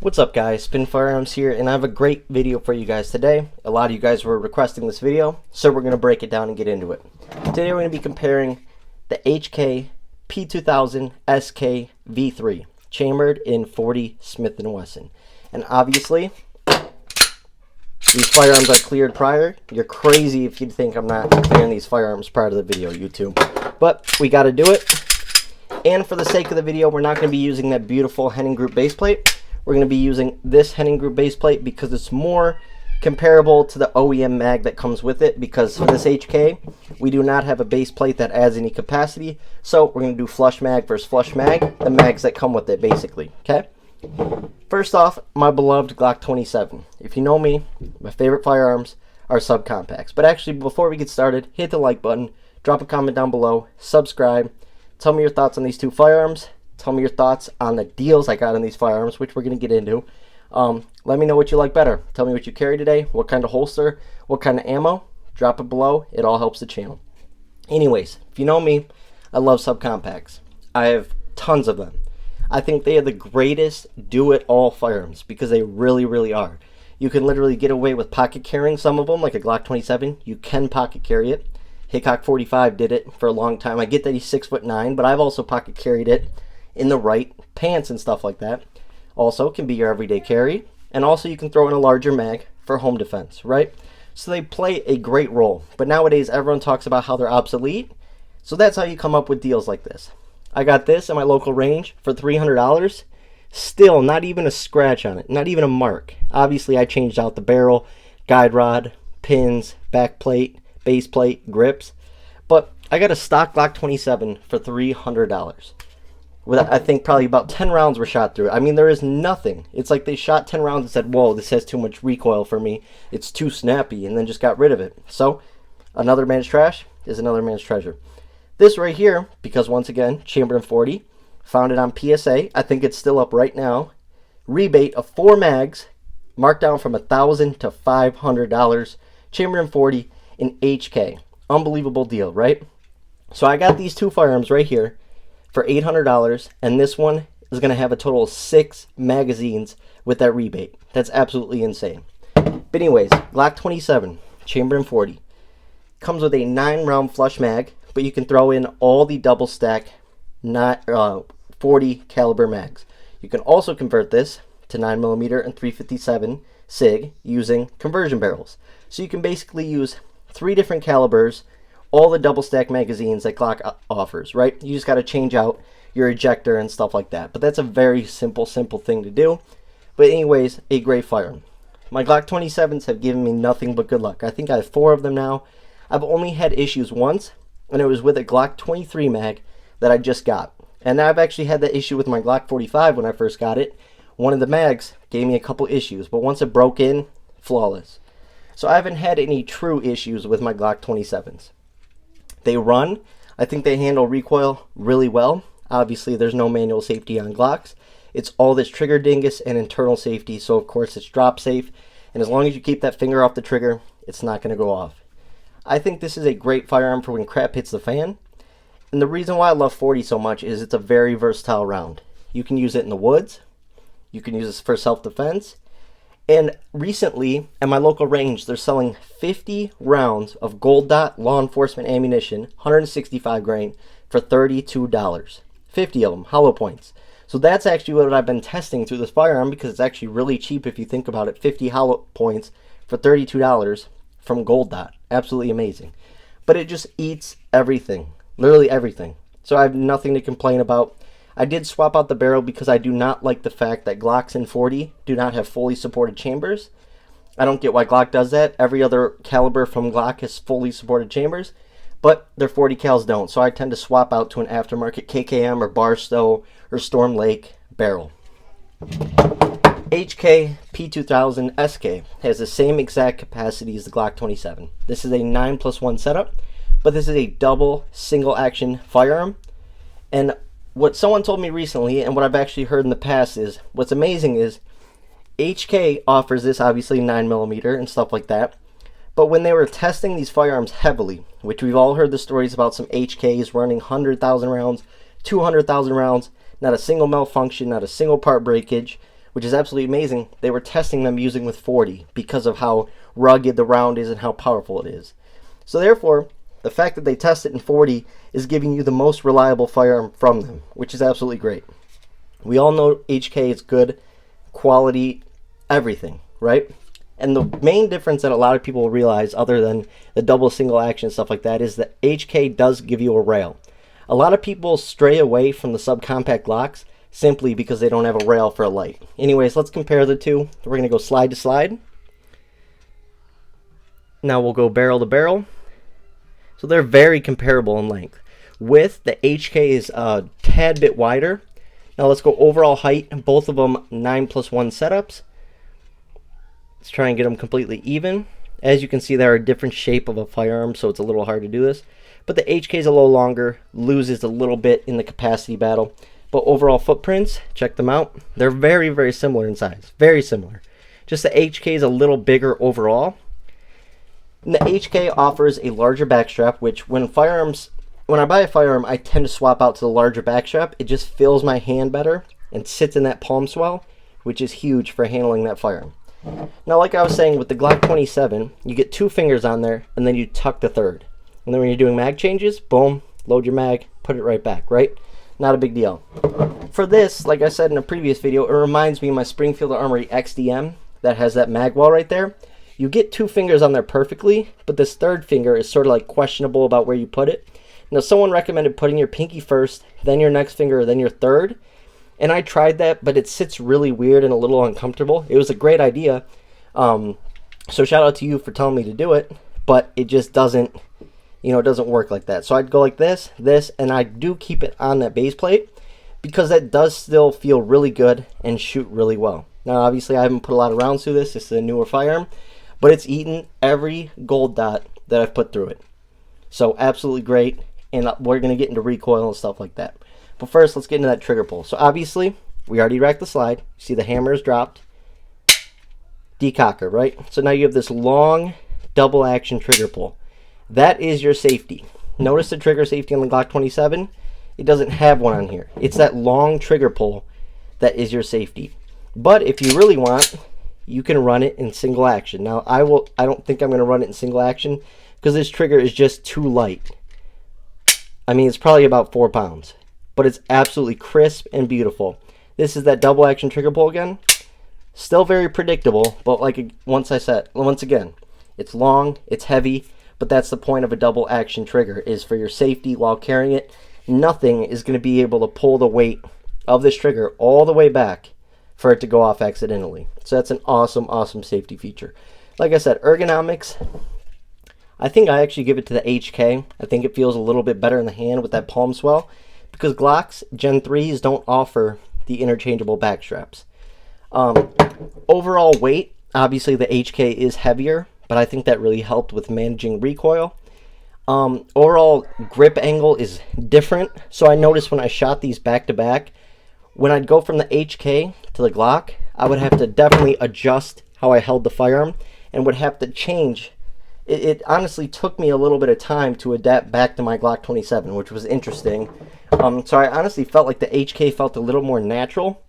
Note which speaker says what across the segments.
Speaker 1: What's up guys, Spin Firearms here, and I have a great video for you guys today. A lot of you guys were requesting this video, so we're going to break it down and get into it. Today we're going to be comparing the HK P2000SK V3 chambered in .40 Smith & Wesson. And obviously, these firearms are cleared prior. You're crazy if you think I'm not clearing these firearms prior to the video, YouTube. But we got to do it. And for the sake of the video, we're not going to be using that beautiful Henning Group base plate. We're going to be using this Henning Group base plate because it's more comparable to the OEM mag that comes with it, because for this HK, we do not have a base plate that adds any capacity. So we're going to do flush mag versus flush mag, the mags that come with it basically, okay? First off, my beloved Glock 27. If you know me, my favorite firearms are subcompacts. But actually, before we get started, hit the like button, drop a comment down below, subscribe, tell me your thoughts on these two firearms. Tell me your thoughts on the deals I got on these firearms, which we're going to get into. Let me know what you like better. Tell me what you carry today, what kind of holster, what kind of ammo. Drop it below. It all helps the channel. Anyways, if you know me, I love subcompacts. I have tons of them. I think they are the greatest do-it-all firearms because they really, really are. You can literally get away with pocket carrying some of them, like a Glock 27. You can pocket carry it. Hickok 45 did it for a long time. I get that he's 6'9", but I've also pocket carried it in the right pants and stuff like that. Also can be your everyday carry, and also you can throw in a larger mag for home defense, right? So they play a great role, but nowadays everyone talks about how they're obsolete, so that's how you come up with deals like this. I got this at my local range for $300. Still not even a scratch on it, not even a mark. Obviously I changed out the barrel, guide rod, pins, back plate, base plate, grips, but I got a stock Glock 27 for $300. With, I think probably about 10 rounds were shot through it. I mean, there is nothing. It's like they shot 10 rounds and said, whoa, this has too much recoil for me. It's too snappy, and then just got rid of it. So, another man's trash is another man's treasure. This right here, because once again, chambered in .40, found it on PSA. I think it's still up right now. Rebate of 4 mags, marked down from $1,000 to $500. Chambered in .40 in HK. Unbelievable deal, right? So I got these two firearms right here for $800, and this one is going to have a total of 6 magazines with that rebate. That's absolutely insane. But anyways, Glock 27, chambered in .40, comes with a 9-round flush mag, but you can throw in all the double stack 40 caliber mags. You can also convert this to 9mm and 357 SIG using conversion barrels. So you can basically use 3 different calibers, all the double stack magazines that Glock offers, right? You just got to change out your ejector and stuff like that. But that's a very simple thing to do. But anyways, a great firearm. My Glock 27s have given me nothing but good luck. I think I have 4 of them now. I've only had issues once, and it was with a Glock 23 mag that I just got. And I've actually had that issue with my Glock 45 when I first got it. One of the mags gave me a couple issues, but once it broke in, flawless. So I haven't had any true issues with my Glock 27s. They run. I think they handle recoil really well. Obviously, there's no manual safety on Glocks. It's all this trigger dingus and internal safety, so of course it's drop safe. And as long as you keep that finger off the trigger, it's not going to go off. I think this is a great firearm for when crap hits the fan. And the reason why I love .40 so much is it's a very versatile round. You can use it in the woods. You can use it for self-defense. And recently, at my local range, they're selling 50 rounds of Gold Dot law enforcement ammunition, 165 grain, for $32. 50 of them, hollow points. So that's actually what I've been testing through this firearm, because it's actually really cheap if you think about it. 50 hollow points for $32 from Gold Dot. Absolutely amazing. But it just eats everything, literally everything. So I have nothing to complain about. I did swap out the barrel because I do not like the fact that Glocks in .40 do not have fully supported chambers. I don't get why Glock does that. Every other caliber from Glock has fully supported chambers, but their .40 cals don't. So I tend to swap out to an aftermarket KKM or Barstow or Storm Lake barrel. HK P2000SK has the same exact capacity as the Glock 27. This is a 9+1 setup, but this is a double single action firearm. And what someone told me recently, and what I've actually heard in the past, is what's amazing is HK offers this obviously 9mm and stuff like that, but when they were testing these firearms heavily, which we've all heard the stories about some HKs running 100,000 rounds, 200,000 rounds, not a single malfunction, not a single part breakage, which is absolutely amazing. They were testing them using with 40 because of how rugged the round is and how powerful it is. So therefore, the fact that they test it in 40 is giving you the most reliable firearm from them, which is absolutely great. We all know HK is good quality, everything, right? And the main difference that a lot of people realize, other than the double single action stuff like that, is that HK does give you a rail. A lot of people stray away from the subcompact Glocks simply because they don't have a rail for a light. Anyways, let's compare the two. We're going to go slide to slide. Now we'll go barrel to barrel. So they're very comparable in length. Width, the HK is a tad bit wider. Now let's go overall height. Both of them 9+1 setups. Let's try and get them completely even. As you can see, they're a different shape of a firearm, so it's a little hard to do this. But the HK is a little longer, loses a little bit in the capacity battle. But overall footprints, check them out. They're very, very similar in size. Very similar. Just the HK is a little bigger overall. And the HK offers a larger backstrap, which when I buy a firearm, I tend to swap out to the larger backstrap. It just fills my hand better and sits in that palm swell, which is huge for handling that firearm. Now, like I was saying, with the Glock 27, you get 2 fingers on there, and then you tuck the third. And then when you're doing mag changes, boom, load your mag, put it right back, right? Not a big deal. For this, like I said in a previous video, it reminds me of my Springfield Armory XDM that has that mag wall right there. You get 2 fingers on there perfectly, but this third finger is sort of like questionable about where you put it. Now, someone recommended putting your pinky first, then your next finger, then your third. And I tried that, but it sits really weird and a little uncomfortable. It was a great idea. So shout out to you for telling me to do it, but it just doesn't, it doesn't work like that. So I'd go like this, and I do keep it on that base plate because that does still feel really good and shoot really well. Now, obviously, I haven't put a lot of rounds through this. This is a newer firearm, but it's eaten every gold dot that I've put through it. So absolutely great. And we're going to get into recoil and stuff like that. But first, let's get into that trigger pull. So obviously, we already racked the slide. You see the hammer is dropped. Decocker, right? So now you have this long double action trigger pull. That is your safety. Notice the trigger safety on the Glock 27. It doesn't have one on here. It's that long trigger pull that is your safety. But if you really want, you can run it in single action. Now, I don't think I'm going to run it in single action because this trigger is just too light. I mean, it's probably about 4 pounds, but it's absolutely crisp and beautiful. This is that double action trigger pull again. Still very predictable, but once again, it's long, it's heavy, but that's the point of a double action trigger, is for your safety while carrying it. Nothing is going to be able to pull the weight of this trigger all the way back for it to go off accidentally. So that's an awesome, awesome safety feature. Like I said, ergonomics, I think I actually give it to the HK. I think it feels a little bit better in the hand with that palm swell because Glocks Gen 3s don't offer the interchangeable back straps. Overall weight, obviously the HK is heavier, but I think that really helped with managing recoil. Overall grip angle is different. So I noticed when I shot these back to back, when I'd go from the HK to the Glock, I would have to definitely adjust how I held the firearm and would have to change. It honestly took me a little bit of time to adapt back to my Glock 27, which was interesting. So I honestly felt like the HK felt a little more natural.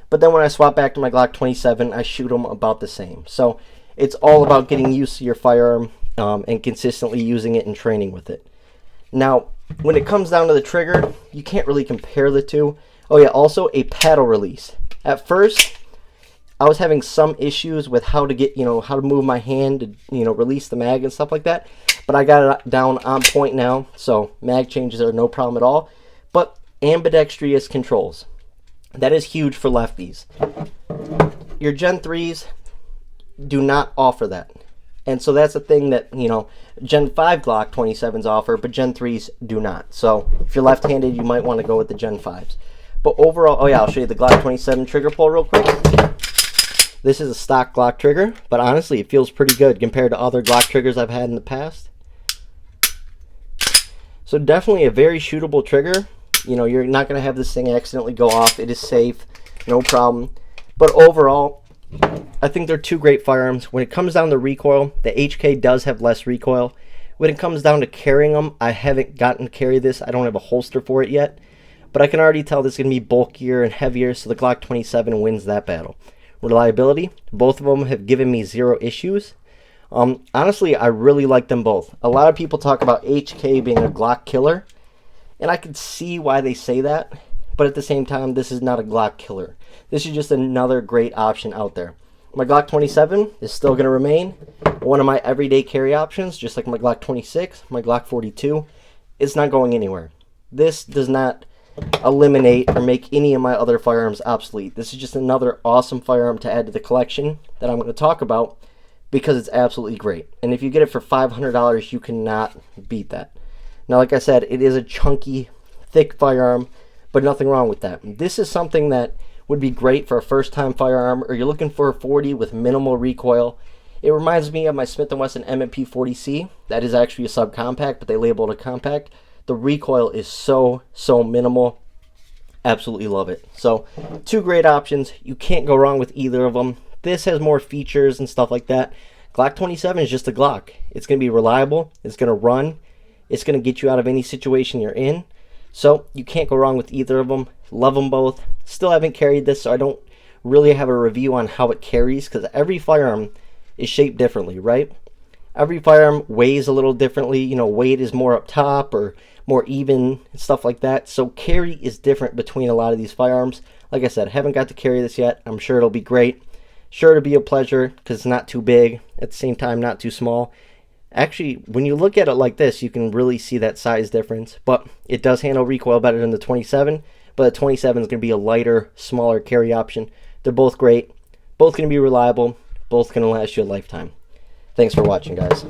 Speaker 1: But then when I swap back to my Glock 27, I shoot them about the same. So it's all about getting used to your firearm and consistently using it and training with it. Now, when it comes down to the trigger, you can't really compare the two. Oh yeah, also a paddle release. At first, I was having some issues with how to get, how to move my hand to, release the mag and stuff like that. But I got it down on point now, so mag changes are no problem at all. But ambidextrous controls. That is huge for lefties. Your Gen 3s do not offer that. And so that's a thing that, Gen 5 Glock 27s offer, but Gen 3s do not. So if you're left-handed, you might want to go with the Gen 5s. But overall, oh yeah, I'll show you the Glock 27 trigger pull real quick. This is a stock Glock trigger, but honestly, it feels pretty good compared to other Glock triggers I've had in the past. So definitely a very shootable trigger. You're not going to have this thing accidentally go off. It is safe, no problem. But overall, I think they're two great firearms. When it comes down to recoil, the HK does have less recoil. When it comes down to carrying them, I haven't gotten to carry this. I don't have a holster for it yet. but I can already tell this is going to be bulkier and heavier, so the Glock 27 wins that battle. Reliability, both of them have given me zero issues. Honestly, I really like them both. A lot of people talk about HK being a Glock killer, and I can see why they say that, but at the same time, this is not a Glock killer. This is just another great option out there. My Glock 27 is still going to remain one of my everyday carry options, just like my Glock 26, my Glock 42. It's not going anywhere. This does not eliminate or make any of my other firearms obsolete. This is just another awesome firearm to add to the collection that I'm going to talk about because it's absolutely great. And if you get it for $500, you cannot beat that. Now, like I said, it is a chunky, thick firearm, but nothing wrong with that. This is something that would be great for a first-time firearm, or you're looking for a 40 with minimal recoil. It reminds me of my Smith & Wesson M&P 40C. That is actually a subcompact, but they labeled it a compact. The recoil is so minimal. Absolutely love it. So, two great options. You can't go wrong with either of them. This has more features and stuff like that. Glock 27 is just a Glock. It's going to be reliable. It's going to run. It's going to get you out of any situation you're in. So, you can't go wrong with either of them. Love them both. Still haven't carried this, so I don't really have a review on how it carries, because every firearm is shaped differently, right? Every firearm weighs a little differently. You know, weight is more up top or more even and stuff like that. So carry is different between a lot of these firearms. Like I said, I haven't got to carry this yet. I'm sure it'll be great. Sure to be a pleasure because it's not too big. At the same time, not too small. Actually, when you look at it like this, you can really see that size difference. But it does handle recoil better than the 27. But the 27 is going to be a lighter, smaller carry option. They're both great. Both going to be reliable. Both going to last you a lifetime. Thanks for watching, guys.